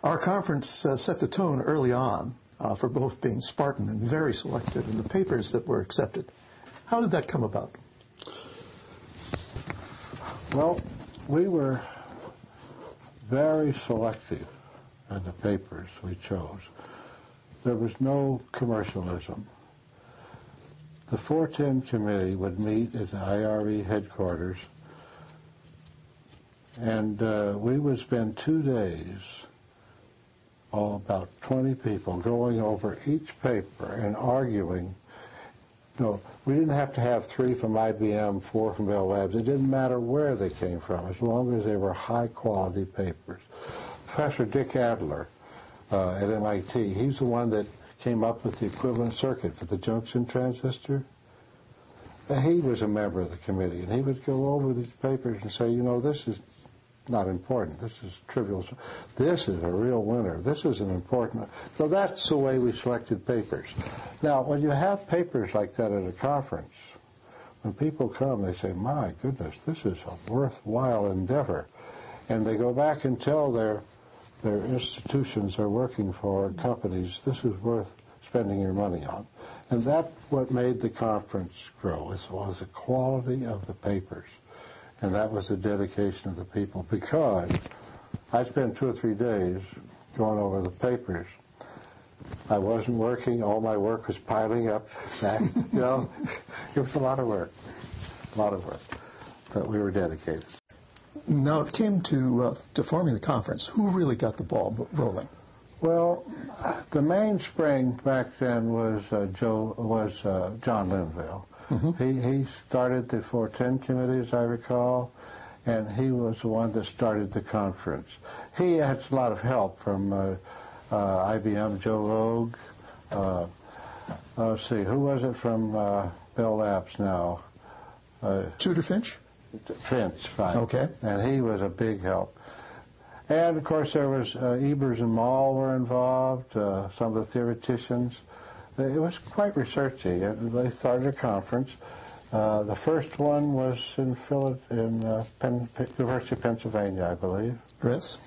Our conference set the tone early on for both being Spartan and very selective in the papers that were accepted. How did that come about? Well, we were very selective in the papers we chose. There was no commercialism. The 410 committee would meet at the IRE headquarters, and we would spend 2 days, about 20 people, going over each paper and arguing. No, we didn't have to have 3 from IBM, 4 from Bell Labs. It didn't matter where they came from, as long as they were high-quality papers. Professor Dick Adler at MIT, he's the one that came up with the equivalent circuit for the junction transistor. He was a member of the committee, and he would go over these papers and say, you know, this is not important. This is trivial. This is a real winner. This is an important. So that's the way we selected papers. Now, when you have papers like that at a conference, when people come, they say, my goodness, this is a worthwhile endeavor. And they go back and tell their institutions they're working for, companies, this is worth spending your money on. And that's what made the conference grow. It was the quality of the papers. And that was the dedication of the people, because I spent 2 or 3 days going over the papers. I wasn't working. All my work was piling up. You know, it was a lot of work, but we were dedicated. Now, it came to forming the conference. Who really got the ball rolling? Well, the mainspring back then was John Linville. Mm-hmm. He started the 410 committee, as I recall, and he was the one that started the conference. He had a lot of help from IBM, Joe Logue. Let's see, who was it from Bell Labs now? Tudor Finch? Finch, fine. Okay. And he was a big help. And, of course, there was Ebers and Moll were involved, some of the theoreticians. It was quite researchy. They started a conference. The first one was in University of Pennsylvania, I believe.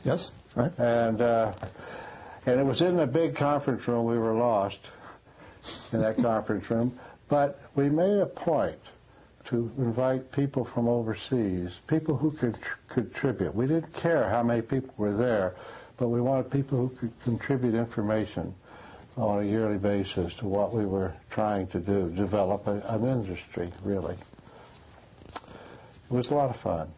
Yes, right. And it was in a big conference room. We were lost in that conference room. But we made a point to invite people from overseas, people who could contribute. We didn't care how many people were there, but we wanted people who could contribute information on a yearly basis to what we were trying to do, develop an industry, really. It was a lot of fun.